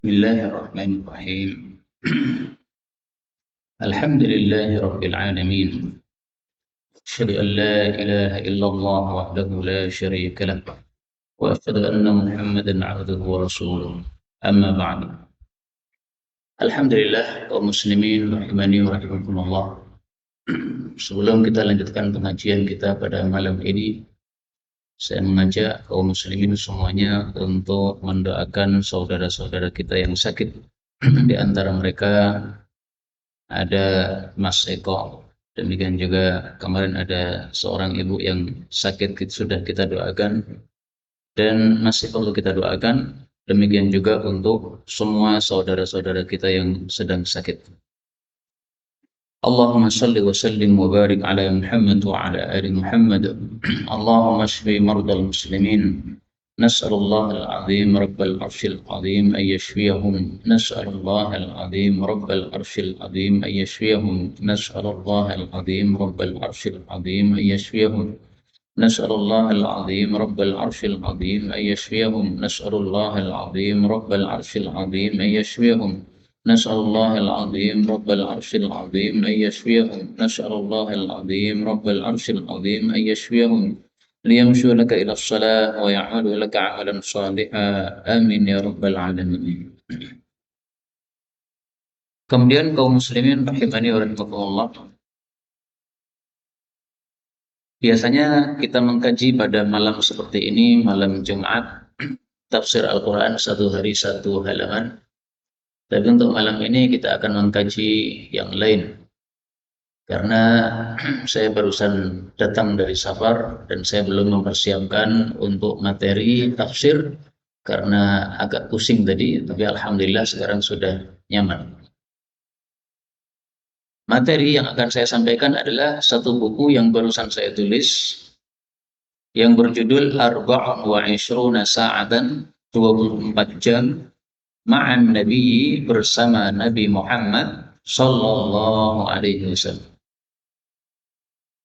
بسم الله الرحمن الرحيم. الحمد لله رب العالمين. أشهد أن لا إله إلا الله وحده لا شريك له، وأشهد أن محمدا عبده ورسوله. أما بعد. Alhamdulillah kaum muslimin rahimani wa rahimakumullah. Sebelum kita lanjutkan pengajian kita pada malam ini, saya mengajak kaum muslimin semuanya untuk mendoakan saudara-saudara kita yang sakit. Di antara mereka ada Mas Eko, demikian juga kemarin ada seorang ibu yang sakit sudah kita doakan dan masih perlu kita doakan, demikian juga untuk semua saudara-saudara kita yang sedang sakit. Allahumma salli wa sallim wa barik ala Muhammad wa ala ali Muhammad. Allahumma shfi mardal muslimin. نسأل الله العظيم رب العرش العظيم أن يشفيهم. نسأل الله العظيم رب العرش العظيم أن يشفيهم. نسأل الله العظيم رب العرش العظيم أن يشفيهم. نسأل الله العظيم رب العرش العظيم أن يشفيهم. نسأل الله العظيم رب العرش العظيم أن يشفيهم. نسأل الله العظيم رب العرش العظيم أن يشفيهم. نسأل الله العظيم رب العرش العظيم أن يشفيهم. ليمشوا لك إلى الصلاة ويعملوا لك عملا صالحا. آمين يا رب العالمين. Kemudian kaum muslimin rahimani wa rahimakumullah, biasanya kita mengkaji pada malam seperti ini, malam Jumat, tafsir Al-Quran satu hari satu halaman. Tapi untuk malam ini kita akan mengkaji yang lain. Karena saya barusan datang dari safar dan saya belum mempersiapkan untuk materi tafsir karena agak pusing tadi, tapi alhamdulillah sekarang sudah nyaman. Materi yang akan saya sampaikan adalah satu buku yang barusan saya tulis yang berjudul Arba'un wa Ishruna Sa'atan, 24 jam ma'an Nabi, bersama Nabi Muhammad sallallahu alaihi wasallam.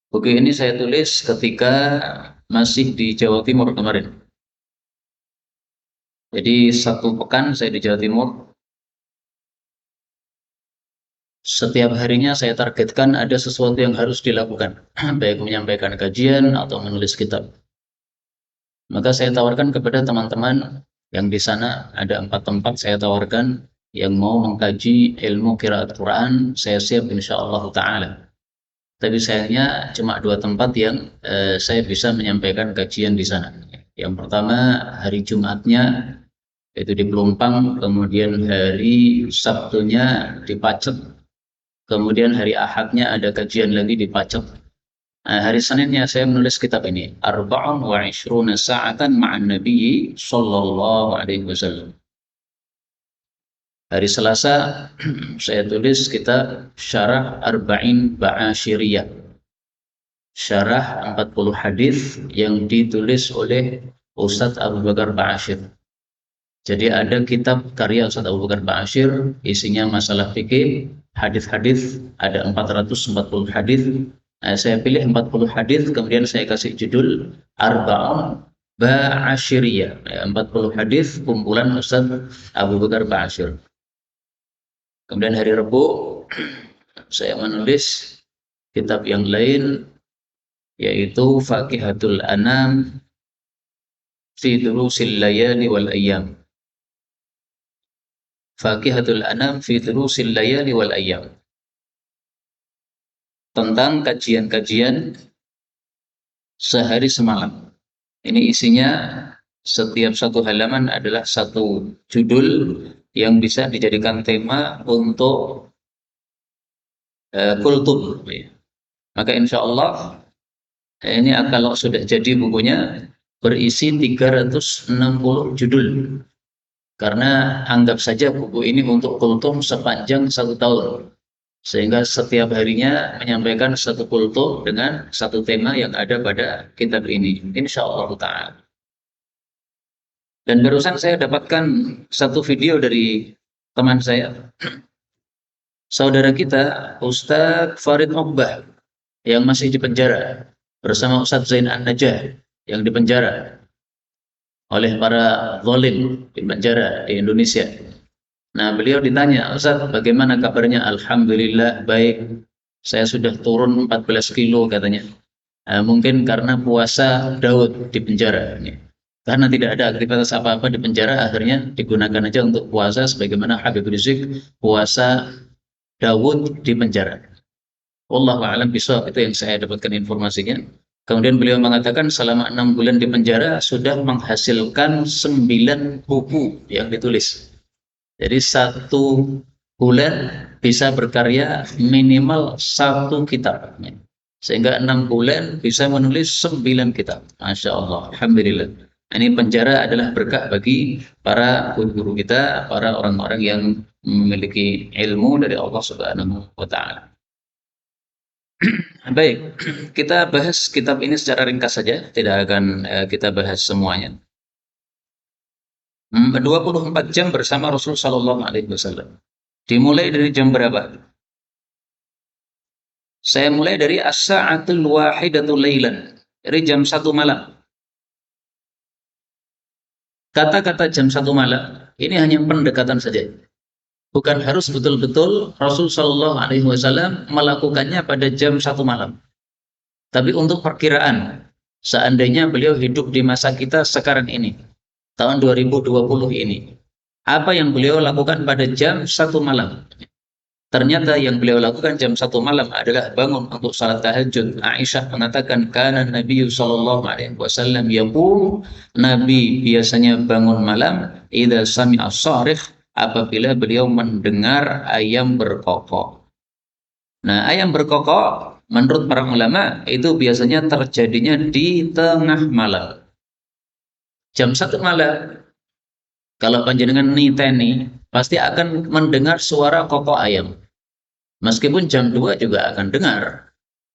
Buku ini saya tulis ketika masih di Jawa Timur kemarin. Jadi satu pekan saya di Jawa Timur. Setiap harinya saya targetkan ada sesuatu yang harus dilakukan, baik menyampaikan kajian atau menulis kitab. Maka saya tawarkan kepada teman-teman yang di sana, ada 4 tempat saya tawarkan yang mau mengkaji ilmu qiraat Quran, saya siap insyaallah ta'ala. Tapi sayangnya cuma 2 tempat yang saya bisa menyampaikan kajian di sana. Yang pertama hari Jumatnya itu di Pelumpang, kemudian hari Sabtunya di Pacet, kemudian hari Ahadnya ada kajian lagi di Pacet. Hari Seninnya saya menulis kitab ini, Arba'un wa Ishruna Sa'atan ma'an Nabi sallallahu alaihi wasallam. Hari Selasa saya tulis kitab Syarah Arba'in Ba'asyiriyah, Syarah 40 hadis yang ditulis oleh Ustadz Abu Bakar Ba'asyir. Jadi ada kitab karya Ustadz Abu Bakar Ba'asyir, isinya masalah fikih, hadis-hadis, ada 440 hadis. Saya pilih 40 hadis, kemudian saya kasih judul Arba'un Ba'asyiriyah, 40 hadis kumpulan Ustadz Abu Bakar Ba'asyir. Kemudian hari Rabu saya menulis kitab yang lain, yaitu Faqihatul Anam fi Durusil Layali wal Ayyam. Faqihatul Anam fi Durusil Layali wal Ayyam, tentang kajian-kajian sehari semalam. Ini isinya setiap satu halaman adalah satu judul yang bisa dijadikan tema untuk kultum. Maka insya Allah ini kalau sudah jadi bukunya berisi 360 judul. Karena anggap saja buku ini untuk kultum sepanjang 1 tahun. Sehingga setiap harinya menyampaikan satu kultum dengan satu tema yang ada pada kitab ini. Insya Allah ta'ala. Dan barusan saya dapatkan satu video dari teman saya, saudara kita Ustadz Farid Uqbah, yang masih di penjara bersama Ustadz Zain An-Najah yang di penjara oleh para zalim di penjara di Indonesia. Nah, beliau ditanya, Ustaz, bagaimana kabarnya? Alhamdulillah, baik. Saya sudah turun 14 kilo katanya. Mungkin karena puasa Daud di penjara. Karena tidak ada aktivitas apa-apa di penjara, akhirnya digunakan aja untuk puasa sebagaimana Habib Rizik puasa Daud di penjara. Wallahu a'lam bishawab, itu yang saya dapatkan informasinya. Kemudian beliau mengatakan selama 6 bulan di penjara sudah menghasilkan 9 buku yang ditulis. Jadi 1 bulan bisa berkarya minimal 1 kitab. Sehingga 6 bulan bisa menulis 9 kitab. Masya Allah, Alhamdulillah. Ini penjara adalah berkah bagi para guru-guru kita, para orang-orang yang memiliki ilmu dari Allah Subhanahu wa Ta'ala. Baik, kita bahas kitab ini secara ringkas saja, tidak akan kita bahas semuanya. 24 jam bersama Rasul Sallallahu Alaihi Wasallam. Dimulai dari jam berapa? Saya mulai dari as-sa'atul wahidatul lailan, dari jam 1 malam. Kata-kata jam 1 malam ini hanya pendekatan saja. Bukan harus betul-betul Rasul Sallallahu Alaihi Wasallam melakukannya pada jam 1 malam. Tapi untuk perkiraan, seandainya beliau hidup di masa kita sekarang ini, tahun 2020 ini, apa yang beliau lakukan pada jam 1 malam? Ternyata yang beliau lakukan jam 1 malam adalah bangun untuk salat tahajud. Aisyah mengatakan, karena Nabi Sallallahu Alaihi Wasallam yaqum, Nabi biasanya bangun malam idza sami'a sharikh, apabila beliau mendengar ayam berkokok. Nah, ayam berkokok menurut para ulama itu biasanya terjadinya di tengah malam. Jam 1 malam, kalau panjenengan niteni, pasti akan mendengar suara kokok ayam. Meskipun jam 2 juga akan dengar,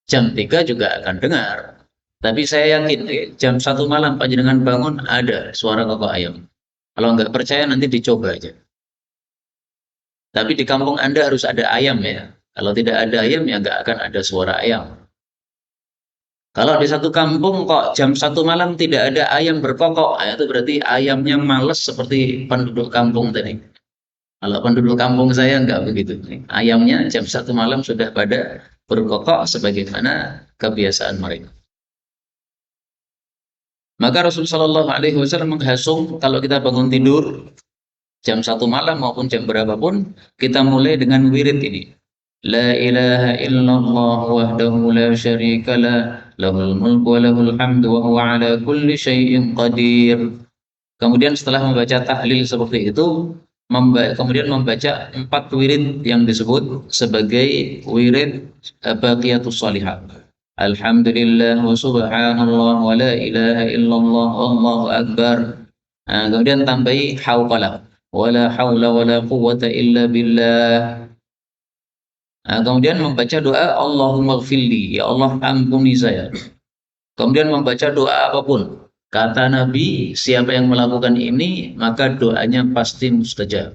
jam 3 juga akan dengar. Tapi saya yakin jam 1 malam panjenengan bangun ada suara kokok ayam. Kalau nggak percaya nanti dicoba aja. Tapi di kampung Anda harus ada ayam ya. Kalau tidak ada ayam ya nggak akan ada suara ayam. Kalau di satu kampung kok jam 1 malam tidak ada ayam berkokok, itu berarti ayamnya males seperti penduduk kampung tadi. Kalau penduduk kampung saya nggak begitu. Ayamnya jam 1 malam sudah pada berkokok sebagaimana kebiasaan mereka. Maka Rasulullah Shallallahu Alaihi Wasallam menghasung kalau kita bangun tidur jam 1 malam maupun jam berapapun, kita mulai dengan wirid ini. La ilaha illallah wahdahu la syarika lah, lahul mulku wa lahul hamdu wa huwa ala kulli syai'in qadir. Kemudian setelah membaca tahlil seperti itu, kemudian membaca 4 wirid yang disebut sebagai wirid baqiyatus shalihat. Alhamdulillah wa subhanallah wa la ilaha illallah wallahu akbar. Kemudian tambahi hauqalah wala haula wala quwwata illa billah. Kemudian membaca doa Allahumma gfirli, ya Allah ampuni saya. Kemudian membaca doa apapun. Kata Nabi, siapa yang melakukan ini maka doanya pasti mustajab.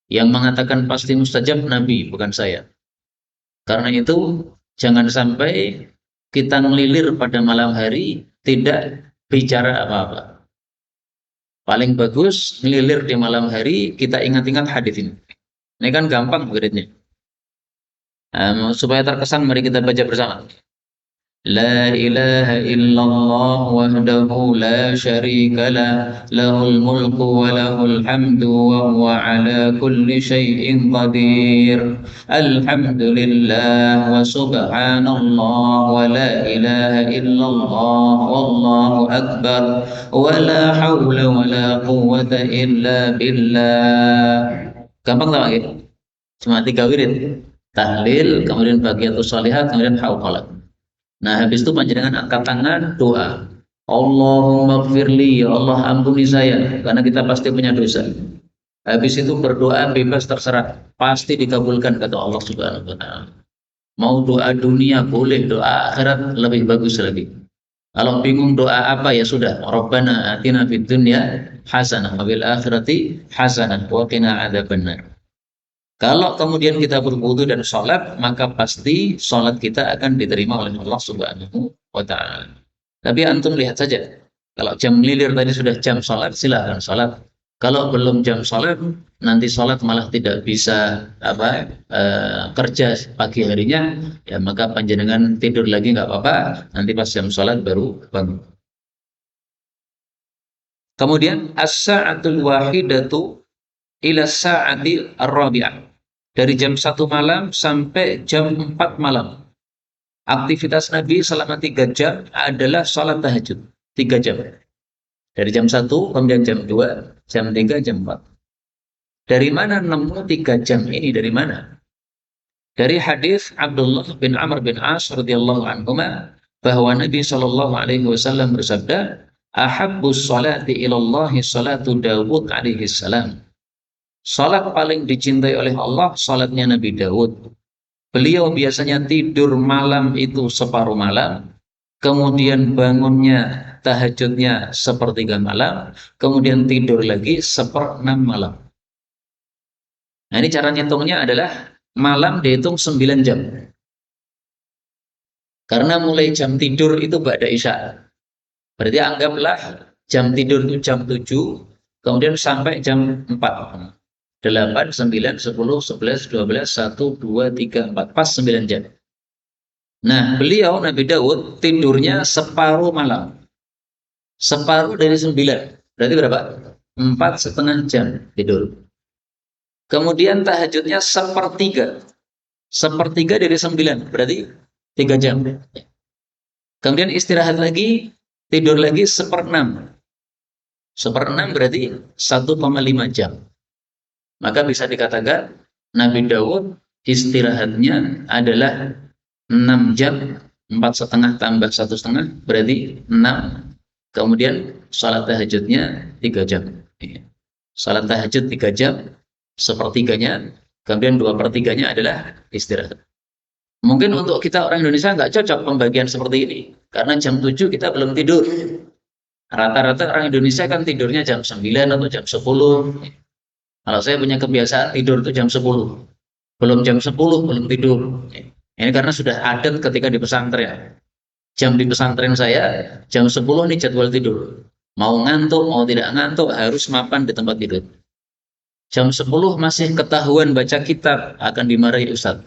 Yang mengatakan pasti mustajab Nabi, bukan saya. Karena itu jangan sampai kita ngelilir pada malam hari tidak bicara apa-apa. Paling bagus ngelilir di malam hari kita ingat-ingat hadis ini. Ini kan gampang muridnya. Supaya terkesan, mari kita baca bersama. La ilaha illallah wahdahu la syarika lah, lahul mulku wa lahul hamdu wa huwa ala kulli syai'in qadir. Alhamdulillah wa subhanallah wa la ilaha illallah wallahu akbar wa la hawla wa la quwwata illa billah. Gampang tak gitu? Cuma 3 wirid. Tahlil, kemudian baqiyatus shalihat, kemudian hauqalah. Nah, habis itu panjenengan angkat tangan, doa. Allahumma gfirli, ya Allah ampuni saya, karena kita pasti punya dosa. Habis itu berdoa bebas terserah, pasti dikabulkan kata Allah Subhanahu wa Ta'ala. Mau doa dunia boleh, doa akhirat lebih bagus lagi. Kalau bingung doa apa ya sudah, Rabbana atina fid dunya hasanah wa fil akhirati hasanah wa qina adzabannar. Kalau kemudian kita berwudu dan sholat, maka pasti sholat kita akan diterima oleh Allah Subhanahu wa Ta'ala. Tapi antum lihat saja, kalau jam lilir tadi sudah jam sholat, silahkan sholat. Kalau belum jam sholat, nanti sholat malah tidak bisa kerja pagi harinya, ya maka panjenengan tidur lagi nggak apa-apa. Nanti pas jam sholat baru bangun. Kemudian as-sa'atul wahidatu ila sa'ati ar-rabi'ah. Dari jam 1 malam sampai jam 4 malam. Aktivitas Nabi selama 3 jam adalah sholat tahajud. 3 jam. Dari jam 1, kemudian jam 2, jam 3, jam 4. Dari mana nemu 3 jam ini? Dari mana? Dari hadis Abdullah bin Amr bin As radhiyallahu anhuma bahwa Nabi Shallallahu alaihi wasallam bersabda, "Ahabbus salati ilallahi salatu Dawud alaihi salam." Salat paling dicintai oleh Allah salatnya Nabi Dawud. Beliau biasanya tidur malam itu separuh malam, kemudian bangunnya tahajudnya sepertiga malam, kemudian tidur lagi 1/6 malam. Nah, ini cara ngitungnya adalah malam dihitung 9 jam. Karena mulai jam tidur itu ba'da isya. Berarti anggaplah jam tidur itu jam 7, kemudian sampai jam 4. 8, 9, 10, 11, 12, 1, 2, 3, 4. Pas 9 jam. Nah, beliau Nabi Daud tidurnya separuh malam. Separuh dari 9. Berarti berapa? 4,5 jam tidur. Kemudian tahajudnya sepertiga. Sepertiga dari 9. Berarti 3 jam. Kemudian istirahat lagi, tidur lagi 1/6. 1/6 berarti 1,5 jam. Maka bisa dikatakan Nabi Daud istirahatnya adalah 6 jam, 4,5 tambah 1,5 berarti 6. Kemudian salat tahajudnya 3 jam. Salat tahajud 3 jam, sepertiganya, kemudian 2/3-nya adalah istirahat. Mungkin untuk kita orang Indonesia nggak cocok pembagian seperti ini, karena jam 7 kita belum tidur. Rata-rata orang Indonesia kan tidurnya jam 9 atau jam 10. Kalau saya punya kebiasaan tidur itu jam 10. Belum jam 10, belum tidur. Ini karena sudah adat ketika di pesantren. Jam di pesantren saya, jam 10 ini jadwal tidur. Mau ngantuk, mau tidak ngantuk, harus mapan di tempat tidur. Jam 10 masih ketahuan baca kitab, akan dimarahi Ustadz.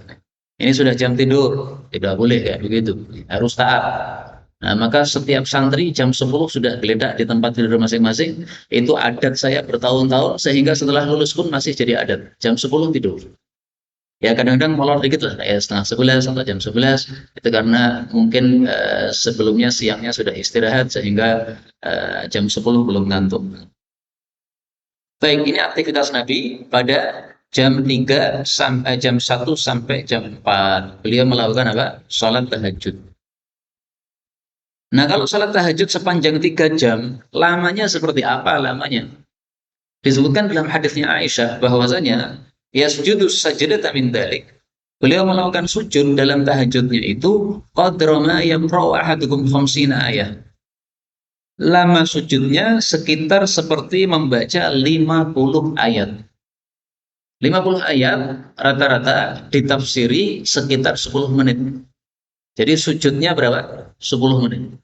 Ini sudah jam tidur, tidak boleh kayak begitu. Harus taat. Nah, maka setiap santri jam 10 sudah geledak di tempat tidur masing-masing. Itu adat saya bertahun-tahun, sehingga setelah lulus pun masih jadi adat. Jam 10 tidur. Ya kadang-kadang molor dikit lah, kayak setengah 11 atau jam 11. Itu karena mungkin sebelumnya siangnya sudah istirahat, sehingga jam 10 belum ngantuk. Baik, ini aktivitas Nabi pada jam 1 sampai jam 4. Beliau melakukan apa? Salat tahajud. Nah, kalau salat tahajud sepanjang 3 jam, lamanya seperti apa lamanya? Disebutkan dalam hadisnya Aisyah bahwasanya yasjudu sajdata min dzalik. Beliau melakukan sujud dalam tahajudnya itu qadra ma yaqra'u ahadukum 50 ayat. Lama sujudnya sekitar seperti membaca 50 ayat. 50 ayat rata-rata ditafsiri sekitar 10 menit. Jadi sujudnya berapa? 10 menit.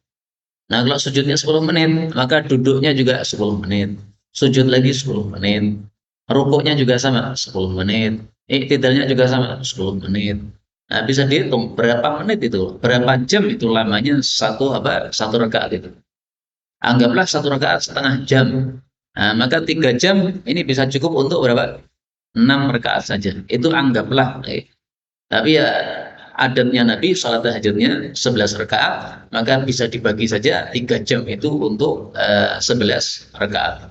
Nah, kalau sujudnya 10 menit, maka duduknya juga 10 menit. Sujud lagi 10 menit. Rukuknya juga sama 10 menit. Iktidalnya juga sama 10 menit. Nah, bisa dihitung berapa menit itu, berapa jam itu lamanya satu rakaat itu. Anggaplah 1 rakaat setengah jam. Nah, maka 3 jam ini bisa cukup untuk berapa? 6 rakaat saja. Itu anggaplah. Tapi ya adatnya Nabi salat tahajudnya 11 rakaat, maka bisa dibagi saja 3 jam itu untuk 11 rakaat.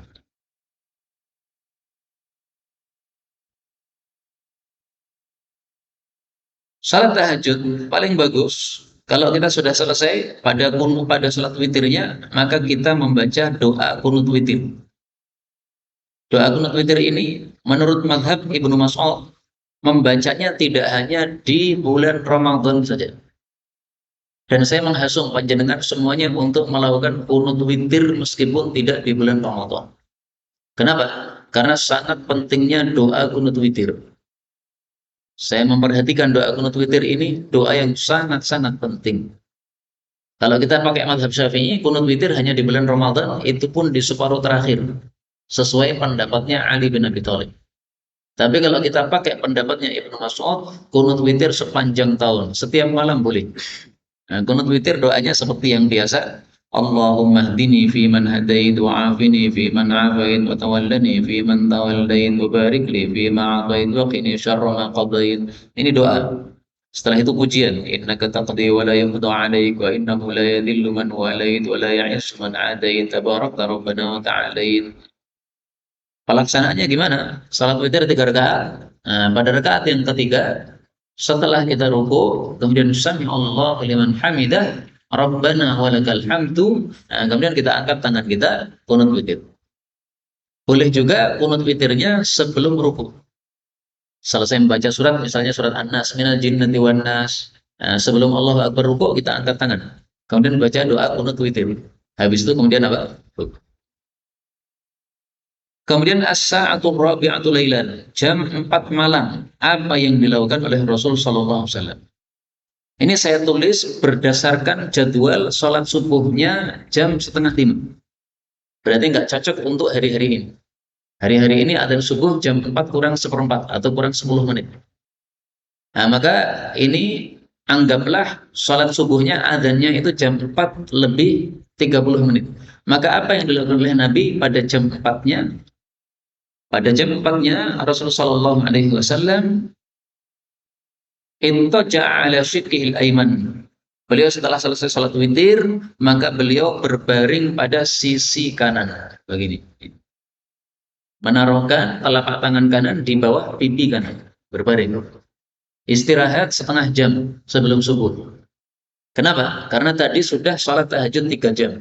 Salat tahajud paling bagus kalau kita sudah selesai pada salat witirnya, maka kita membaca doa kunut witir. Doa kunut witir ini menurut mazhab Ibnu Mas'ud membacanya tidak hanya di bulan Ramadan saja. Dan saya menghasung panjenengan semuanya untuk melakukan kunut witir meskipun tidak di bulan Ramadan. Kenapa? Karena sangat pentingnya doa kunut witir. Saya memperhatikan doa kunut witir ini doa yang sangat-sangat penting. Kalau kita pakai mazhab Syafi'i, kunut witir hanya di bulan Ramadan, itu pun di separuh terakhir. sesuai pendapatnya Ali bin Abi Thalib. Tapi kalau kita pakai pendapatnya Ibnu Mas'ud, kunut witir sepanjang tahun, setiap malam boleh. Nah, kunut witir doanya seperti yang biasa. Allahumma hdini fi man hadait wa afini fi man afait wa tawallani fi man tawallait wa barik li fi ma atait wa qini syarra ma qadait. Ini doa. Setelah itu pujian. Innaka taqdi wa la yuqda 'alaik wa innahu la yadhillu man walait wa la ya'izzu man 'adait. Tabarakta rabbana wa ta'alait. Pelaksanaannya gimana? Salat witir 3 rakaat. Nah, pada rakaat yang ketiga, setelah kita ruku, kemudian sami Allah liman hamidah, Rabbana walakal hamdu. Nah, kemudian kita angkat tangan kita, kunut witir. Boleh juga kunut witirnya sebelum ruku. Selesai membaca surat, misalnya surat An-Nas, minal jinnati wan nas. Nah, sebelum Allah Akbar ruku, kita angkat tangan. Kemudian baca doa kunut witir. Habis itu kemudian apa? Ruku. Kemudian as-sa'atul rabi'atul lailan, jam 4 malam. Apa yang dilakukan oleh Rasul sallallahu alaihi wasallam? Ini saya tulis berdasarkan jadwal sholat subuhnya jam 4:30. Berarti nggak cocok untuk hari-hari ini. Hari-hari ini adzan subuh jam 4 kurang seperempat atau kurang 10 menit. Nah, maka ini anggaplah sholat subuhnya adzannya itu jam 4 lebih 30 menit. Maka apa yang dilakukan oleh Nabi pada jam 4-nya? Pada jam 4-nya Rasulullah Shallallahu Alaihi Wasallam intaja ala shiqqihil aiman. Beliau setelah selesai salat witir, maka beliau berbaring pada sisi kanan, begini. Menaruhkan telapak tangan kanan di bawah pipi kanan, berbaring. Istirahat setengah jam sebelum subuh. Kenapa? Karena tadi sudah sholat tahajud 3 jam.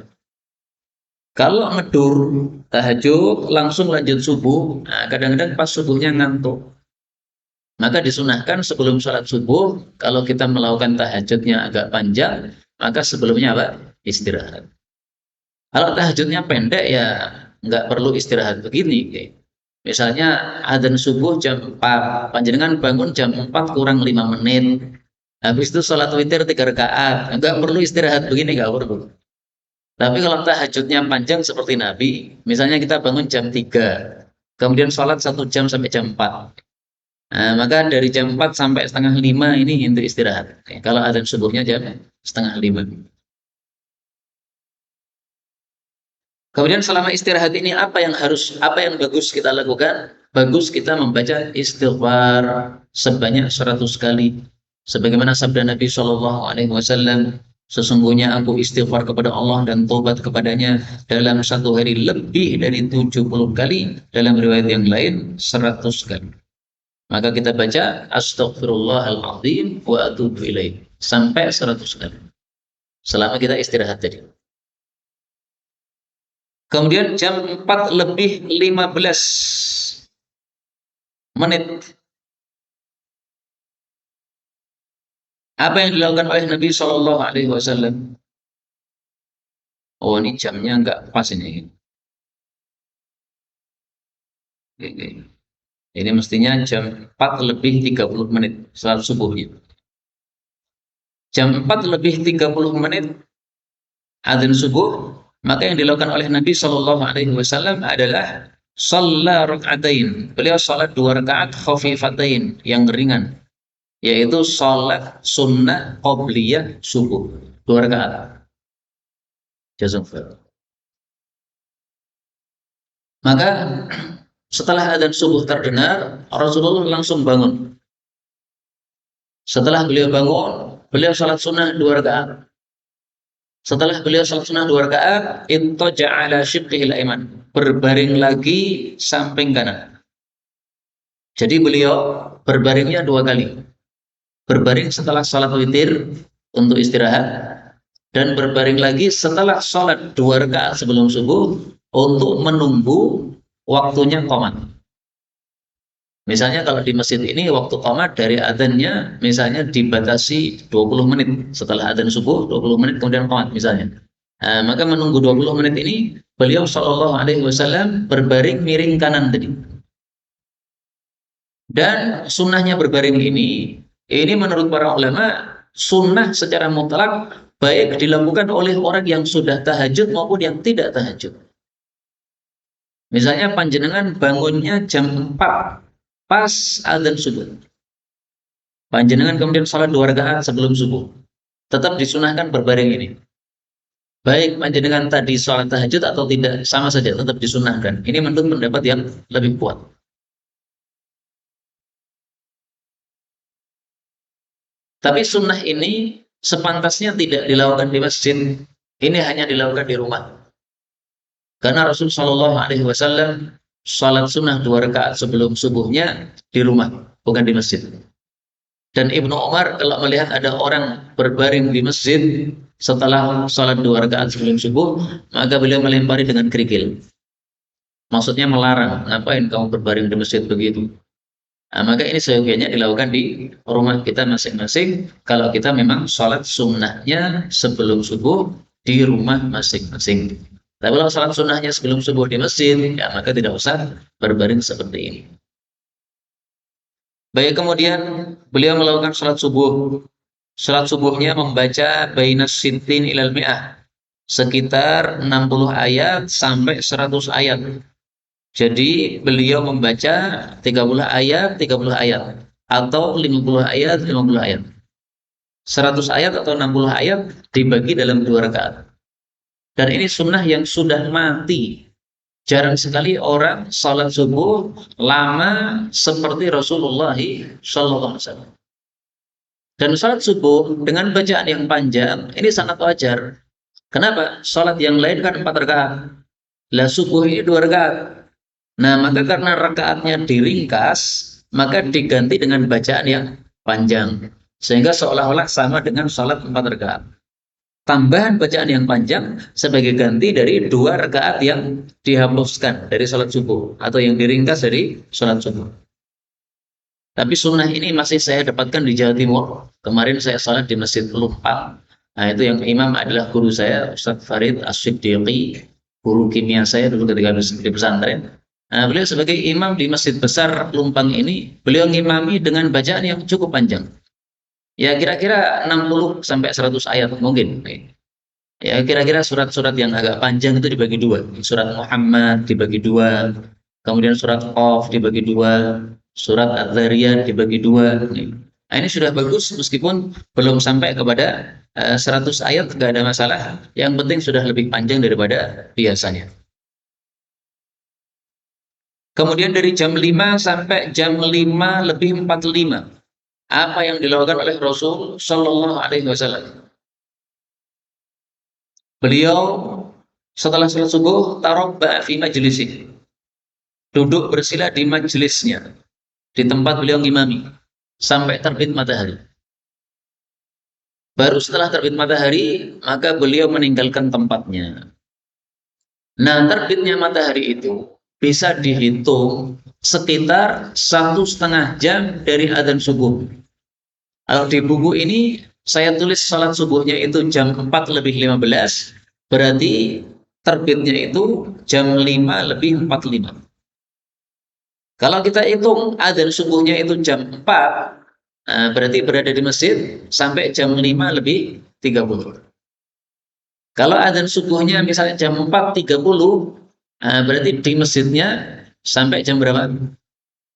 Kalau ngedur tahajud langsung lanjut subuh, nah kadang-kadang pas subuhnya ngantuk. Maka disunahkan sebelum sholat subuh, kalau kita melakukan tahajudnya agak panjang, maka sebelumnya apa? Istirahat. Kalau tahajudnya pendek ya nggak perlu istirahat begini. Misalnya adzan subuh jam 4, panjenengan bangun jam 4 kurang 5 menit. Habis itu sholat witir 3 rakaat, nggak perlu istirahat begini, nggak perlu. Tapi kalau tahajudnya panjang seperti Nabi, misalnya kita bangun jam 3, kemudian sholat 1 jam sampai jam 4. Nah, maka dari jam 4 sampai setengah 5 ini untuk istirahat. Kalau adzan subuhnya jam setengah 5. Kemudian selama istirahat ini apa yang bagus kita lakukan? Bagus kita membaca istighfar sebanyak 100 kali. Sebagaimana sabda Nabi Shallallahu Alaihi Wasallam, sesungguhnya aku istighfar kepada Allah dan tobat kepadanya dalam satu hari lebih dari 70 kali, dalam riwayat yang lain 100 kali. Maka kita baca astaghfirullahaladzim wa atubu ilaih sampai 100 kali selama kita istirahat tadi. Kemudian jam 4 lebih 15 menit, apa yang dilakukan oleh Nabi Shallallahu Alaihi Wasallam? Oh, ini jamnya nggak pas ini. Ini mestinya jam 4 lebih 30 menit salat subuhnya. Jam 4 lebih 30 menit adzan subuh, maka yang dilakukan oleh Nabi Shallallahu Alaihi Wasallam adalah shalla rakaatain. Beliau salat 2 rakaat khafifatain yang ringan, yaitu salat sunnah qobliyah subuh 2 rakaat. Jazakallahu. Maka setelah adzan subuh terdengar, Rasulullah langsung bangun. Setelah beliau bangun, beliau salat sunnah 2 rakaat. Setelah beliau salat sunnah 2 rakaat, intaja ala shiqqihil aiman, berbaring lagi samping kanan. Jadi beliau berbaringnya 2 kali. Berbaring setelah salat witir untuk istirahat, dan berbaring lagi setelah salat 2 rakaat sebelum subuh untuk menunggu waktunya qomat. Misalnya kalau di masjid ini waktu qomat dari adzannya misalnya dibatasi 20 menit. Setelah adzan subuh 20 menit kemudian qomat misalnya. Nah, maka menunggu 20 menit ini beliau Shallallahu Alaihi Wasallam berbaring miring kanan tadi. Dan sunnahnya berbaring ini menurut para ulama sunnah secara mutlak, baik dilakukan oleh orang yang sudah tahajud maupun yang tidak tahajud. Misalnya panjenengan bangunnya jam 4 pas adzan subuh. Panjenengan kemudian sholat 2 rakaat sebelum subuh. Tetap disunahkan berbaring ini. Baik panjenengan tadi sholat tahajud atau tidak, sama saja tetap disunahkan. Ini menurut pendapat yang lebih kuat. Tapi sunnah ini sepantasnya tidak dilakukan di masjid. Ini hanya dilakukan di rumah. Karena Rasul Shallallahu Alaihi Wasallam sholat sunnah 2 rakaat sebelum subuhnya di rumah, bukan di masjid. Dan Ibnu Umar kalau melihat ada orang berbaring di masjid setelah sholat 2 rakaat sebelum subuh, maka beliau melempari dengan kerikil. Maksudnya melarang, ngapain kamu berbaring di masjid begitu? Nah, maka ini seyogianya dilakukan di rumah kita masing-masing. Kalau kita memang sholat sunnahnya sebelum subuh di rumah masing-masing. Tapi kalau sholat sunnahnya sebelum subuh di masjid, ya maka tidak usah berbaring seperti ini. Baik, kemudian beliau melakukan sholat subuh. Sholat subuhnya membaca bainas sintin ilal mi'ah, sekitar 60 ayat sampai 100 ayat. Jadi beliau membaca 30 ayat, 30 ayat. Atau 50 ayat, 50 ayat. 100 ayat atau 60 ayat dibagi dalam 2 rakaat. Dan ini sunnah yang sudah mati. Jarang sekali orang salat subuh lama seperti Rasulullah SAW. Dan salat subuh dengan bacaan yang panjang ini sangat wajar. Kenapa? Salat yang lain kan 4 rakaat. Lah subuh ini 2 rakaat. Nah, maka karena rakaatnya diringkas, maka diganti dengan bacaan yang panjang. Sehingga seolah-olah sama dengan salat 4 rakaat. Tambahan bacaan yang panjang sebagai ganti dari 2 rakaat yang dihapuskan dari salat subuh atau yang diringkas dari salat subuh. Tapi sunnah ini masih saya dapatkan di Jawa Timur. Kemarin saya salat di Masjid Lumpang. Nah, itu yang imam adalah guru saya, Ustadz Farid As-Siddiqi, guru kimia saya dulu ketika di pesantren. Nah, beliau sebagai imam di Masjid Besar Lumpang ini, beliau ngimami dengan bacaan yang cukup panjang. Ya kira-kira 60 sampai 100 ayat mungkin. Ya kira-kira surat-surat yang agak panjang itu dibagi 2. Surat Muhammad dibagi 2, kemudian surat Qaf dibagi 2, surat Adz-Dzariyat dibagi 2. Nah, ini sudah bagus meskipun belum sampai kepada 100 ayat, nggak ada masalah. Yang penting sudah lebih panjang daripada biasanya. Kemudian dari jam 5 sampai jam 5 lebih 45. Apa yang dilakukan oleh Rasul Shallallahu Alaihi Wasallam? Beliau setelah salat subuh tarabba fi majlisi, duduk bersila di majelisnya, di tempat beliau ngimami sampai terbit matahari. Baru setelah terbit matahari maka beliau meninggalkan tempatnya. Nah, terbitnya matahari itu bisa dihitung sekitar 1,5 jam dari adzan subuh. Kalau di buku ini saya tulis salat subuhnya itu jam 4 lebih 15, berarti terbitnya itu jam 5 lebih 45. Kalau kita hitung adzan subuhnya itu jam 4, berarti berada di masjid sampai jam 5 lebih 30. Kalau adzan subuhnya misalnya jam 4.30, berarti di masjidnya sampai jam berapa?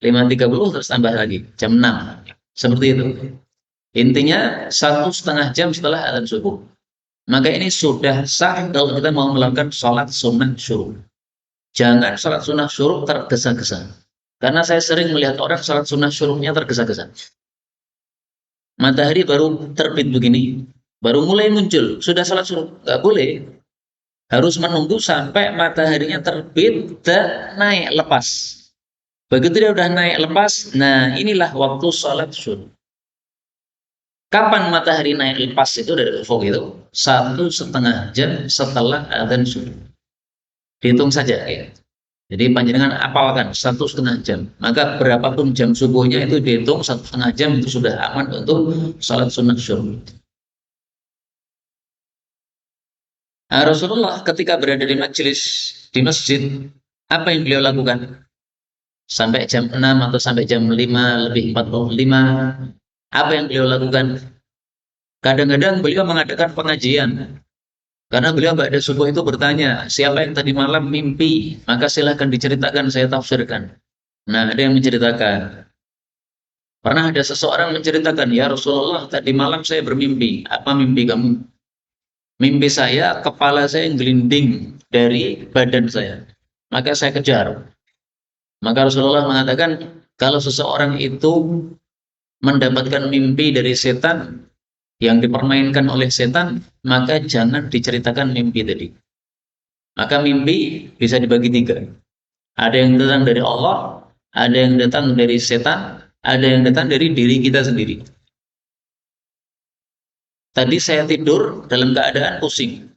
5.30 terus tambah lagi, jam 6. Seperti itu. Intinya 1,5 jam setelah adzan subuh. Maka ini sudah sah kalau kita mau melakukan sholat sunnah syuruk. Jangan sholat sunnah syuruk tergesa-gesa. Karena saya sering melihat orang sholat sunnah syuruknya tergesa-gesa. Matahari baru terbit begini, baru mulai muncul, sudah sholat syuruk. Nggak boleh. Harus menunggu sampai mataharinya terbit dan naik lepas. Begitu dia udah naik lepas, nah inilah waktu sholat syuruk. Kapan matahari naik lepas itu dari ufuk itu? 1,5 jam setelah adzan subuh. Dihitung saja ya. Jadi panjenengan apalkan 1,5 jam. Maka berapapun jam subuhnya itu dihitung 1,5 jam itu sudah aman untuk salat sunat syuruk. Nah, Rasulullah ketika berada di majelis di masjid, apa yang beliau lakukan? Sampai jam 6 atau sampai jam 5 lebih 45, apa yang beliau lakukan? Kadang-kadang beliau mengadakan pengajian. Karena beliau ba'da subuh itu bertanya, siapa yang tadi malam mimpi? Maka silahkan diceritakan, saya tafsirkan. Nah, ada yang menceritakan. Pernah ada seseorang menceritakan, ya Rasulullah, tadi malam saya bermimpi. Apa mimpi kamu? Mimpi saya, kepala saya gelinding dari badan saya. Maka saya kejar. Maka Rasulullah mengatakan, kalau seseorang itu mendapatkan mimpi dari setan yang dipermainkan oleh setan, maka jangan diceritakan mimpi tadi. Maka mimpi bisa dibagi tiga. Ada yang datang dari Allah, ada yang datang dari setan, ada yang datang dari diri kita sendiri. Tadi saya tidur dalam keadaan pusing.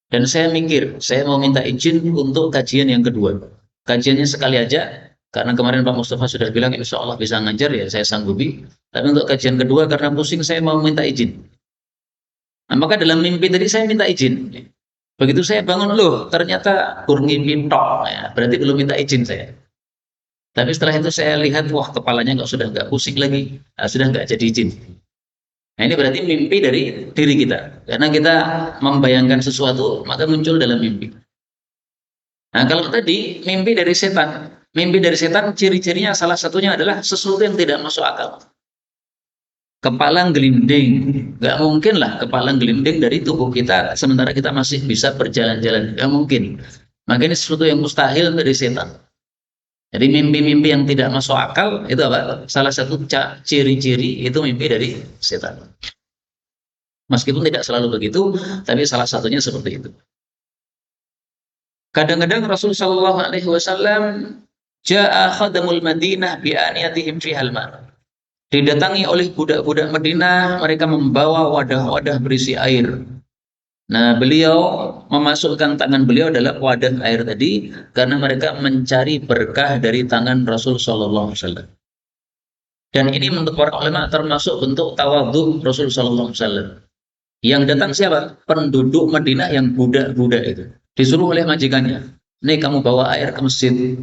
Dan saya mikir, saya mau minta izin untuk kajian yang kedua. Kajiannya sekali aja, karena kemarin Pak Mustafa sudah bilang insya Allah bisa ngajar, ya saya sanggupi. Tapi untuk kajian kedua karena pusing saya mau minta izin. Nah, maka dalam mimpi tadi saya minta izin. Begitu saya bangun, loh ternyata ngimpi tok, ya, berarti belum minta izin saya. Tapi setelah itu saya lihat, wah kepalanya sudah nggak pusing lagi, sudah nggak jadi izin. Nah ini berarti mimpi dari diri kita, karena kita membayangkan sesuatu maka muncul dalam mimpi. Nah kalau tadi mimpi dari setan ciri-cirinya salah satunya adalah sesuatu yang tidak masuk akal. Kepala gelinding, nggak mungkin lah kepala gelinding dari tubuh kita sementara kita masih bisa berjalan-jalan, nggak mungkin. Maka ini sesuatu yang mustahil dari setan. Jadi mimpi-mimpi yang tidak masuk akal itu apa? Salah satu ciri-ciri itu mimpi dari setan. Meskipun tidak selalu begitu, tapi salah satunya seperti itu. Kadang-kadang Rasul Shallallahu Alaihi Wasallam jaa khadamul Madinah bi aniyatihim fi halmar. Didatangi oleh budak-budak Madinah, mereka membawa wadah-wadah berisi air. Nah, beliau memasukkan tangan beliau dalam wadah air tadi karena mereka mencari berkah dari tangan Rasul Shallallahu Alaihi Wasallam. Dan ini menurut para ulama termasuk bentuk tawadhu Rasul Shallallahu Alaihi Wasallam. Yang datang siapa? Penduduk Madinah yang budak-budak itu. Disuruh oleh majikannya, nih kamu bawa air ke masjid.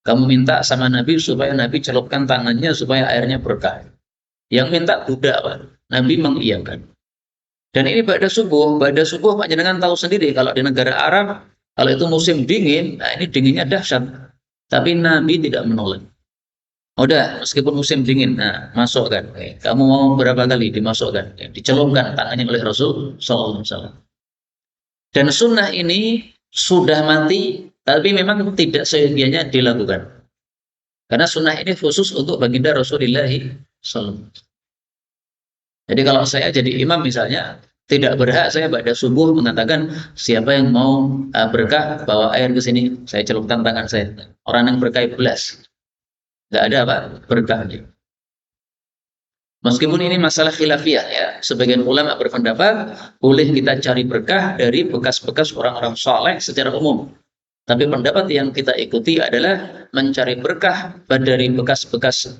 Kamu minta sama Nabi supaya Nabi celupkan tangannya supaya airnya berkah. Yang minta budak, Pak. Nabi mengiyakan. Dan ini pada subuh Pak jenengan tahu sendiri kalau di negara Arab, kalau itu musim dingin, nah ini dinginnya dahsyat. Tapi Nabi tidak menolak. Udah, meskipun musim dingin, nah masukkan. Kamu mau berapa kali dimasukkan? Dicelupkan tangannya oleh Rasul Sallallahu Alaihi Wasallam. Dan sunnah ini sudah mati, tapi memang tidak seyogianya dilakukan. Karena sunnah ini khusus untuk baginda Rasulullah SAW. Jadi kalau saya jadi imam misalnya, tidak berhak saya pada subuh mengatakan siapa yang mau berkah bawa air ke sini, saya celupkan tangan saya. Orang yang berkah belas, nggak ada apa berkahnya. Meskipun ini masalah khilafiyah ya, sebagian ulama berpendapat boleh kita cari berkah dari bekas-bekas orang-orang soleh secara umum. Tapi pendapat yang kita ikuti adalah mencari berkah dari bekas-bekas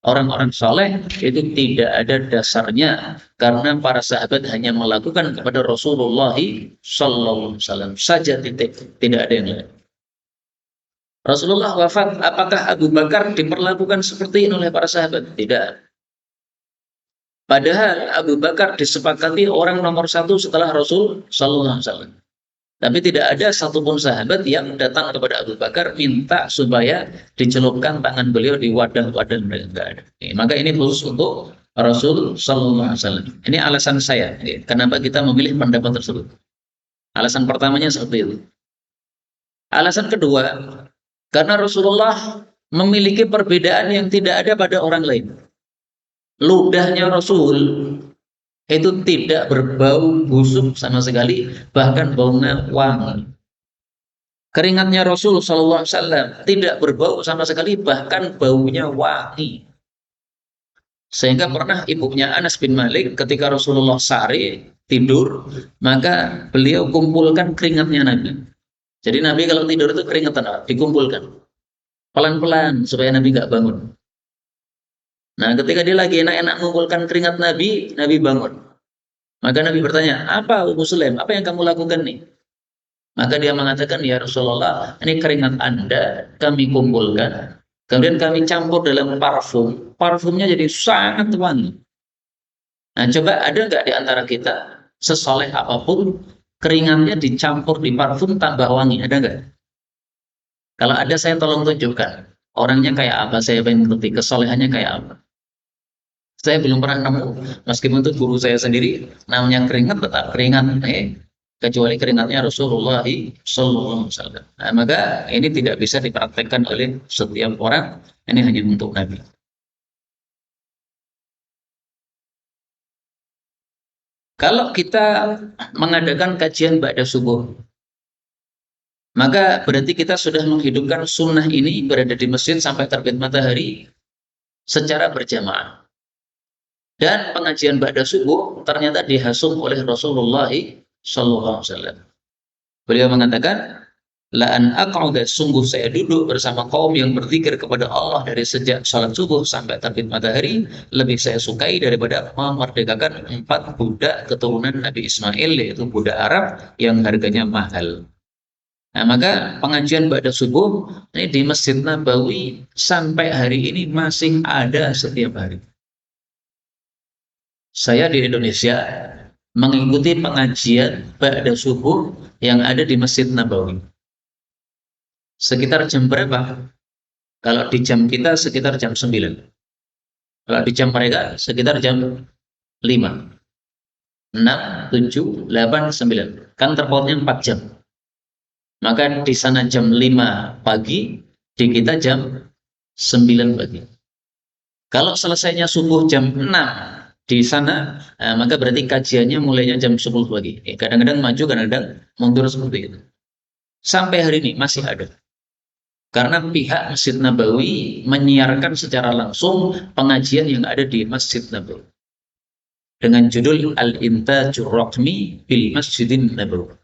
orang-orang soleh itu tidak ada dasarnya karena para sahabat hanya melakukan kepada Rasulullah Sallallahu Alaihi Wasallam saja, tidak ada yang lain. Rasulullah wafat, apakah Abu Bakar diperlakukan seperti ini oleh para sahabat? Tidak. Padahal Abu Bakar disepakati orang nomor satu setelah Rasul Sallallahu Alaihi Wasallam. Tapi tidak ada satupun sahabat yang datang kepada Abu Bakar minta supaya dicelupkan tangan beliau di wadah-wadah mereka. Tidak ada. Maka ini khusus untuk Rasul Sallallahu Alaihi Wasallam. Ini alasan saya. Kenapa kita memilih pendapat tersebut? Alasan pertamanya seperti itu. Alasan kedua, karena Rasulullah memiliki perbedaan yang tidak ada pada orang lain. Ludahnya Rasul itu tidak berbau busuk sama sekali, bahkan baunya wangi. Keringatnya Rasul Sallallahu Alaihi Wasallam tidak berbau sama sekali, bahkan baunya wangi. Sehingga pernah ibunya Anas bin Malik ketika Rasulullah sehari tidur, maka beliau kumpulkan keringatnya Nabi. Jadi Nabi kalau tidur itu keringetan, dikumpulkan pelan-pelan supaya Nabi nggak bangun. Nah, ketika dia lagi enak-enak mengumpulkan keringat Nabi, Nabi bangun. Maka Nabi bertanya, apa Ummu Sulaim, apa yang kamu lakukan nih? Maka dia mengatakan, ya Rasulullah, ini keringat Anda kami kumpulkan, kemudian kami campur dalam parfum. Parfumnya jadi sangat wangi. Nah, coba ada nggak di antara kita, sesoleh apapun, keringatnya dicampur di parfum tambah wangi, ada nggak? Kalau ada saya tolong tunjukkan. Orangnya kayak apa, saya pengen ngerti kesolehannya kayak apa. Saya belum pernah nemu, meskipun itu guru saya sendiri, namanya keringat tetap keringat, kecuali keringatnya Rasulullah Sallallahu Alaihi Wasallam. Nah, maka ini tidak bisa dipraktekkan oleh setiap orang, ini hanya untuk Nabi. Kalau kita mengadakan kajian ba'da subuh, maka berarti kita sudah menghidupkan sunnah ini berada di masjid sampai terbit matahari secara berjamaah. Dan pengajian ba'da subuh ternyata dihasung oleh Rasulullah Sallallahu Alaihi Wasallam. Beliau mengatakan, la an aq'uda, sungguh saya duduk bersama kaum yang berzikir kepada Allah dari sejak salat subuh sampai terbit matahari, lebih saya sukai daripada memerdekakan 4 budak keturunan Nabi Ismail, yaitu budak Arab yang harganya mahal. Nah, maka pengajian ba'da subuh ini di Masjid Nabawi sampai hari ini masih ada setiap hari. Saya di Indonesia mengikuti pengajian ba'da subuh yang ada di Masjid Nabawi. Sekitar jam berapa? Kalau di jam kita sekitar jam 9. Kalau di jam mereka sekitar jam 5. 6, 7, 8, 9. Kan terpautnya 4 jam. Maka di sana jam 5 pagi, di kita jam 9 pagi. Kalau selesainya subuh jam 6 di sana, maka berarti kajiannya mulainya jam 10 pagi. Kadang-kadang maju, kadang-kadang mundur seperti itu. Sampai hari ini masih ada. Karena pihak Masjid Nabawi menyiarkan secara langsung pengajian yang ada di Masjid Nabawi dengan judul Al-Intajur Raqmi bil Masjidin Nabawi.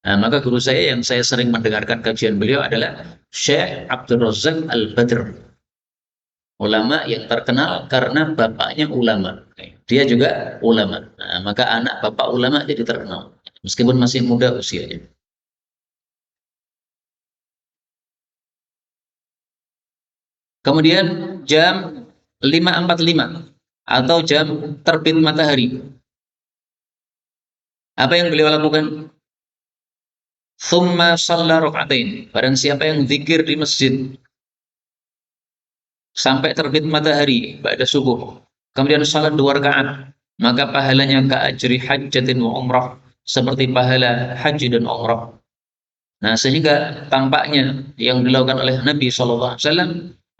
Nah, maka guru saya yang saya sering mendengarkan kajian beliau adalah Syekh Abdul Razak Al-Badr, ulama yang terkenal karena bapaknya ulama. Dia juga ulama. Nah, maka anak bapak ulama jadi terkenal meskipun masih muda usianya. Kemudian jam 5.45 atau jam terbit matahari. Apa yang beliau lakukan? Thumma shalla raka'atain. Barang siapa yang zikir di masjid sampai terbit matahari pada subuh, kemudian salat 2 rakaat, maka pahalanya ka'ajri hajjatin wa umrah, seperti pahala haji dan umrah. Nah, sehingga tampaknya yang dilakukan oleh Nabi Shallallahu Alaihi Wasallam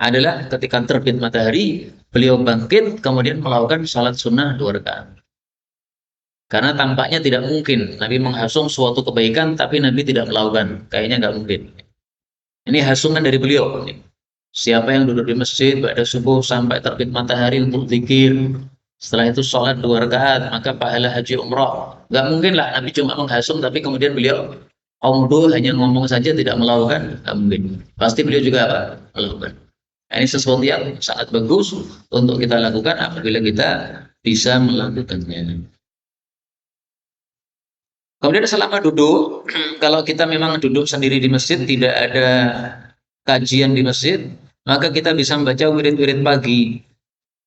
adalah ketika terbit matahari, beliau bangkit kemudian melakukan salat sunnah 2 rakaat. Karena tampaknya tidak mungkin Nabi menghasung suatu kebaikan tapi Nabi tidak melakukan. Kayaknya nggak mungkin. Ini hasungan dari beliau. Siapa yang duduk di masjid pada subuh sampai terbit matahari untuk zikir, setelah itu sholat 2 rakaat, maka pahala haji umrah. Nggak mungkin lah Nabi cuma menghasung tapi kemudian beliau omdo hanya ngomong saja tidak melakukan. Nggak mungkin. Pasti beliau juga apa? Melakukan. Nah, ini sesuatu yang sangat bagus untuk kita lakukan apabila kita bisa melakukannya. Kemudian selama duduk, kalau kita memang duduk sendiri di masjid, tidak ada kajian di masjid, maka kita bisa membaca wirid-wirid pagi.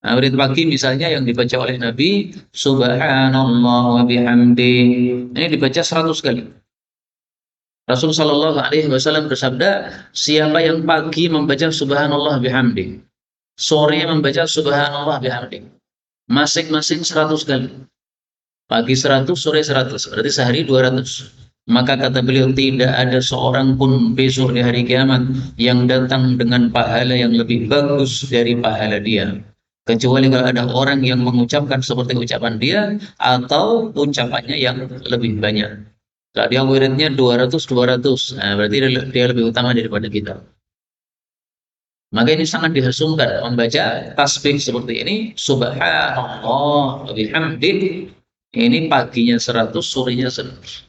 Nah, wirid pagi misalnya yang dibaca oleh Nabi, Subhanallah wa bihamdi. Ini dibaca 100 kali. Rasul Shallallahu Alaihi Wasallam bersabda, siapa yang pagi membaca Subhanallah bihamdi, sore membaca Subhanallah bihamdi, masing-masing 100 kali. Pagi 100, sore 100, berarti sehari 200. Maka kata beliau, tidak ada seorang pun besok di hari kiamat yang datang dengan pahala yang lebih bagus dari pahala dia. Kecuali kalau ada orang yang mengucapkan seperti ucapan dia atau ucapannya yang lebih banyak. Kalau dia wiridnya 200, 200, nah berarti dia lebih utama daripada kita. Maka ini sangat dihasungkan membaca tasbih seperti ini, Subhanallah wa bihamdih. Ini paginya 100, sorenya 100.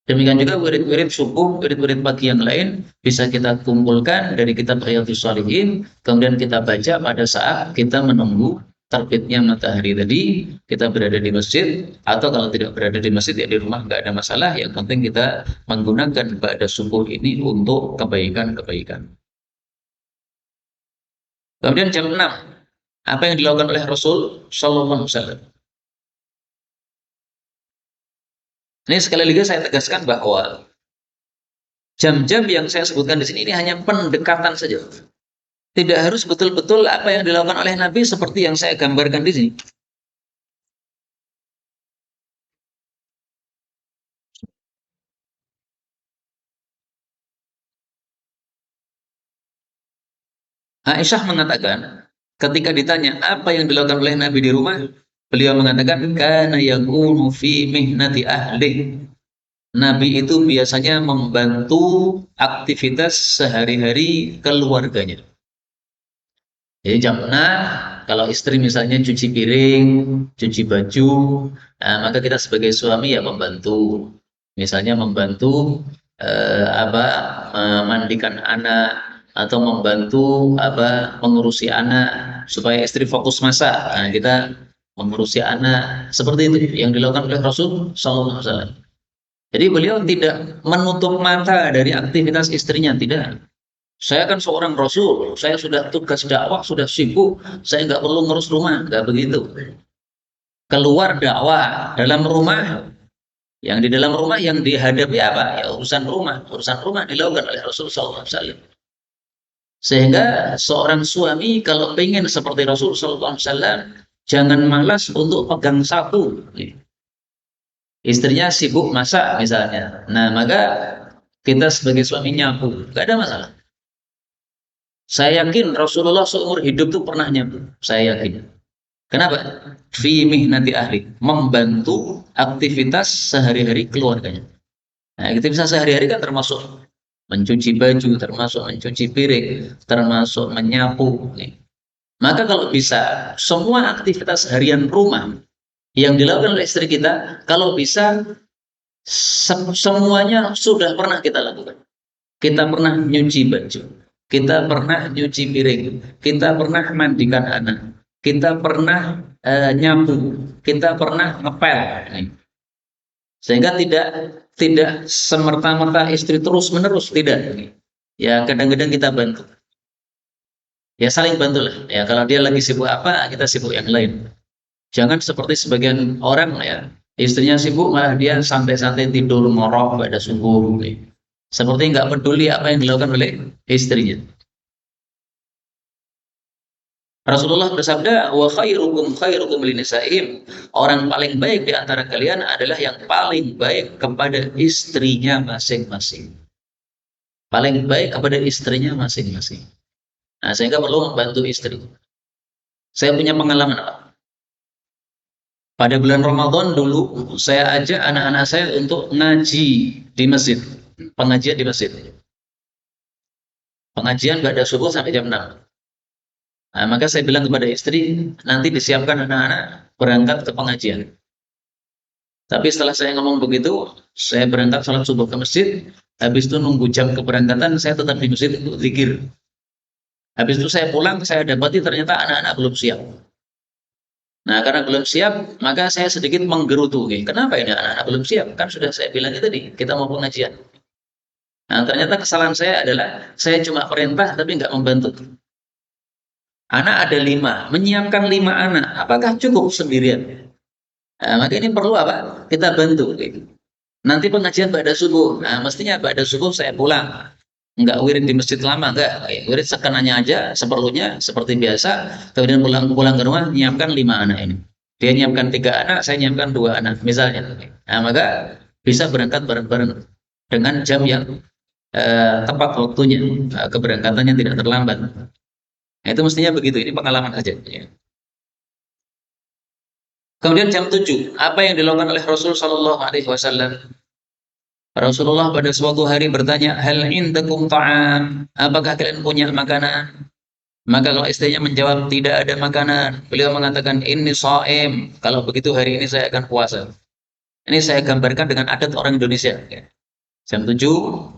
Demikian juga wirid-wirid subuh, wirid-wirid pagi yang lain bisa kita kumpulkan dari kitab Riyadhus Shalihin, kemudian kita baca pada saat kita menunggu terbitnya matahari tadi, kita berada di masjid, atau kalau tidak berada di masjid ya di rumah nggak ada masalah, yang penting kita menggunakan ba'da subuh ini untuk kebaikan-kebaikan. Kemudian jam 6, apa yang dilakukan oleh Rasul Sallallahu Alaihi Wasallam? Ini sekali lagi saya tegaskan bahwa jam-jam yang saya sebutkan di sini ini hanya pendekatan saja. Tidak harus betul-betul apa yang dilakukan oleh Nabi seperti yang saya gambarkan di sini. Aisyah mengatakan, ketika ditanya apa yang dilakukan oleh Nabi di rumah, beliau mengatakan, kana yakunu fi mihnati ahli. Nabi itu biasanya membantu aktivitas sehari-hari keluarganya. Jadi jam 6, kalau istri misalnya cuci piring, cuci baju, maka kita sebagai suami ya membantu. Misalnya membantu apa memandikan anak atau membantu apa mengurusi anak supaya istri fokus masak. Nah, kita mengurusi anak seperti itu yang dilakukan oleh Rasul Sallallahu Alaihi Wasallam. Jadi beliau tidak menutup mata dari aktivitas istrinya, tidak. Saya kan seorang Rasul, saya sudah tugas dakwah, sudah sibuk, saya nggak perlu ngurus rumah, nggak begitu. Keluar dakwah, dalam rumah, yang di dalam rumah yang dihadapi apa? Ya urusan rumah dilakukan oleh Rasul SAW. Sehingga seorang suami kalau pengen seperti Rasul SAW, jangan malas untuk pegang sapu. Istrinya sibuk masak misalnya, nah maka kita sebagai suami nyapu, nggak ada masalah. Saya yakin Rasulullah seumur hidup itu pernah nyapu. Saya yakin. Kenapa? Fi mihnati ahli. Membantu aktivitas sehari-hari keluarganya. Nah, aktivitas sehari-hari kan termasuk mencuci baju, termasuk mencuci piring, termasuk menyapu. Maka kalau bisa, semua aktivitas harian rumah yang dilakukan oleh istri kita, kalau bisa semuanya sudah pernah kita lakukan. Kita pernah nyuci baju, kita pernah nyuci piring, kita pernah mandikan anak, kita pernah nyapu, kita pernah ngepel. Sehingga tidak semerta-merta istri terus-menerus, tidak. Ya kadang-kadang kita bantu. Ya saling bantulah. Ya kalau dia lagi sibuk apa, kita sibuk yang lain. Jangan seperti sebagian orang ya, istrinya sibuk malah dia santai-santai tidur ngorok pada subuh. Seperti nggak peduli apa yang dilakukan oleh istrinya. Rasulullah bersabda, "Wa khairukum khairukum linisaihim." Orang paling baik di antara kalian adalah yang paling baik kepada istrinya masing-masing. Paling baik kepada istrinya masing-masing. Nah, sehingga perlu membantu istri. Saya punya pengalaman, Pak. Pada bulan Ramadan dulu, saya ajak anak-anak saya untuk ngaji di masjid. Pengajian di masjid. Pengajian nggak ada subuh sampai jam 6. Nah, maka saya bilang kepada istri, nanti disiapkan anak-anak berangkat ke pengajian. Tapi setelah saya ngomong begitu, saya berangkat sholat subuh ke masjid, habis itu nunggu jam keberangkatan, saya tetap di masjid untuk zikir. Habis itu saya pulang, saya dapati ternyata anak-anak belum siap. Nah, karena belum siap, maka saya sedikit menggerutu. Kenapa ini anak-anak belum siap? Kan sudah saya bilang tadi, kita mau pengajian. Nah, ternyata kesalahan saya adalah, saya cuma perintah tapi nggak membantu. Anak ada 5, menyiapkan 5 anak, apakah cukup sendirian? Nah, maka ini perlu apa? Kita bantu. Nanti pengajian pada subuh. Nah, mestinya pada subuh saya pulang. Enggak wirid di masjid lama, enggak. Wirid sekenanya aja, seperlunya, seperti biasa. Kemudian pulang ke rumah, nyiapkan 5 anak ini. Dia nyiapkan 3 anak, saya nyiapkan 2 anak, misalnya. Nah, maka bisa berangkat bareng-bareng dengan jam yang tepat waktunya. Keberangkatannya tidak terlambat. Nah, itu mestinya begitu. Ini pengalaman saja. Kemudian jam 7, apa yang dilakukan oleh Rasul Shallallahu Alaihi Wasallam? Rasulullah pada suatu hari bertanya, hal indakum ta'am? Apakah kalian punya makanan? Maka kalau istrinya menjawab, tidak ada makanan. Beliau mengatakan, ini shaim. Kalau begitu hari ini saya akan puasa. Ini saya gambarkan dengan adat orang Indonesia. Jam 7,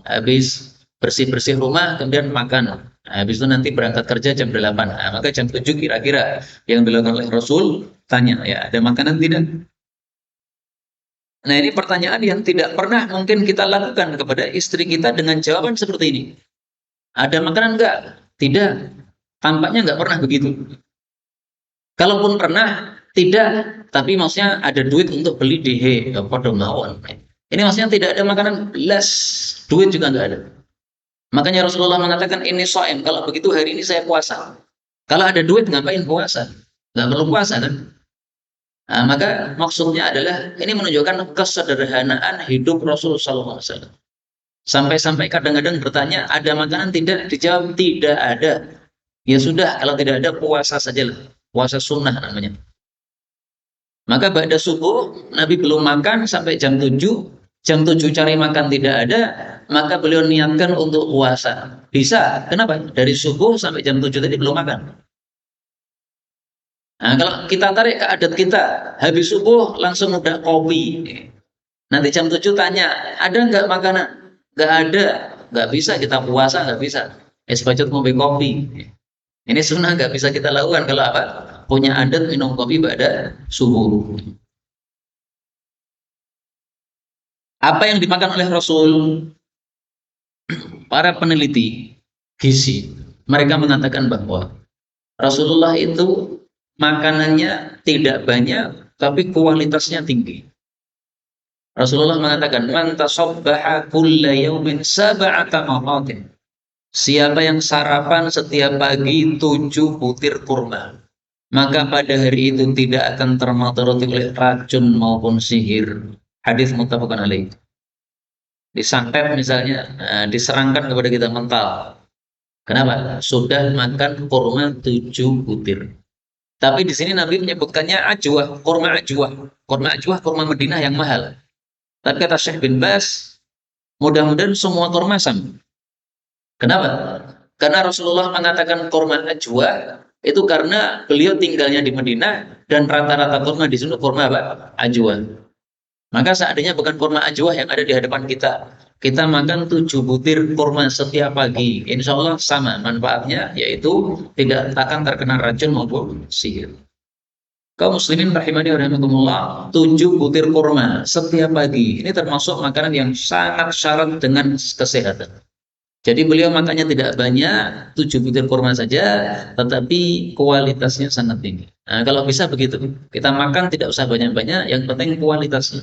habis bersih-bersih rumah, kemudian makan. Habis itu nanti berangkat kerja jam 8. Nah, maka jam 7 kira-kira yang dilakukan oleh Rasul, tanya, ya ada makanan tidak? Nah, ini pertanyaan yang tidak pernah mungkin kita lakukan kepada istri kita dengan jawaban seperti ini. Ada makanan enggak? Tidak. Tampaknya enggak pernah begitu. Kalaupun pernah, tidak. Tapi maksudnya ada duit untuk beli di podo mawon. Ini maksudnya tidak ada makanan belas, duit juga nggak ada. Makanya Rasulullah mengatakan ini soem. Kalau begitu hari ini saya puasa. Kalau ada duit ngapain puasa? Nggak perlu puasa kan? Nah, maka maksudnya adalah ini menunjukkan kesederhanaan hidup Rasulullah SAW. Sampai-sampai kadang-kadang bertanya, ada makanan tidak? Dijawab tidak ada. Ya sudah, kalau tidak ada puasa sajalah. Puasa sunnah namanya. Maka pada subuh Nabi belum makan sampai jam 7. Jam 7 cari makan tidak ada, maka beliau niatkan untuk puasa. Bisa. Kenapa? Dari subuh sampai jam 7 tadi belum makan. Nah, kalau kita tarik ke adat kita, habis subuh langsung udah kopi. Nanti jam 7 tanya, ada nggak makanan? Nggak ada. Nggak bisa kita puasa, nggak bisa. Es bacot ngombe kopi. Ini sunnah nggak bisa kita lakukan kalau apa? Punya adat minum kopi pada subuh. Apa yang dimakan oleh Rasul? Para peneliti gizi, mereka mengatakan bahwa Rasulullah itu makanannya tidak banyak, tapi kualitasnya tinggi. Rasulullah mengatakan, "Man tasabbaha kulla yaumin sab'ata marratin." Siapa yang sarapan setiap pagi 7 butir kurma, maka pada hari itu tidak akan termadarat oleh racun maupun sihir. Hadis muttafaqun alaih. Disantet misalnya, diserangkan kepada kita mental. Kenapa? Sudah makan kurma 7 butir. Tapi di sini Nabi menyebutkannya ajwah, kurma ajwah. Kurma ajwah, kurma Madinah yang mahal. Tapi kata Syekh bin Bas, mudah-mudahan semua kurma sama. Kenapa? Karena Rasulullah mengatakan kurma ajwa itu karena beliau tinggalnya di Madinah dan rata-rata kurma di sini kurma apa? Ajwa. Maka seandainya bukan kurma ajwa yang ada di hadapan kita, kita makan 7 butir kurma setiap pagi, insya Allah sama manfaatnya, yaitu tidak akan terkena racun maupun sihir. Kaum muslimin rahimani wa rahimakumullah, 7 butir kurma setiap pagi ini termasuk makanan yang sangat syarat dengan kesehatan. Jadi beliau makannya tidak banyak, 7 butir kurma saja, tetapi kualitasnya sangat tinggi. Nah, kalau bisa begitu, kita makan tidak usah banyak-banyak, yang penting kualitasnya.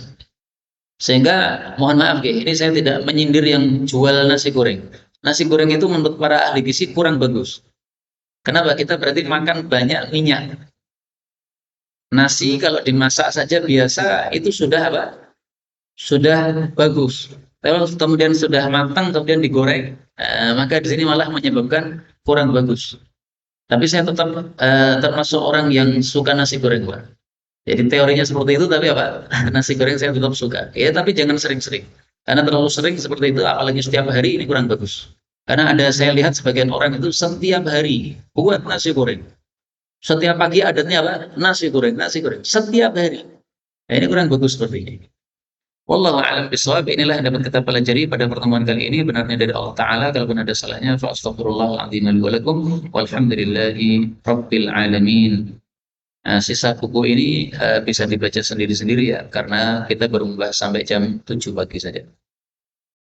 Sehingga mohon maaf, ini saya tidak menyindir yang jual nasi goreng. Nasi goreng itu menurut para ahli gizi kurang bagus. Kenapa? Kita berarti makan banyak minyak. Nasi kalau dimasak saja biasa itu sudah apa? Sudah bagus. Kalau kemudian sudah matang kemudian digoreng, maka di sini malah menyebabkan kurang bagus. Tapi saya tetap termasuk orang yang suka nasi goreng, Pak. Jadi teorinya seperti itu, tapi apa? Nasi goreng saya tetap suka. Ya, tapi jangan sering-sering. Karena terlalu sering seperti itu, apalagi setiap hari ini kurang bagus. Karena ada saya lihat sebagian orang itu setiap hari buat nasi goreng. Setiap pagi adatnya apa? Nasi goreng, nasi goreng. Setiap hari. Nah, ini kurang bagus seperti ini. Wallahu a'lam bishawab. Inilah yang dapat kita pelajari pada pertemuan kali ini. Benarnya dari Allah Ta'ala. Kalaupun ada salahnya, fa astaghfirullahaladzim li wa lakum. Walhamdulillahi rabbil alamin. Nah, sisa buku ini bisa dibaca sendiri-sendiri ya, karena kita baru membahas sampai jam 7 pagi saja.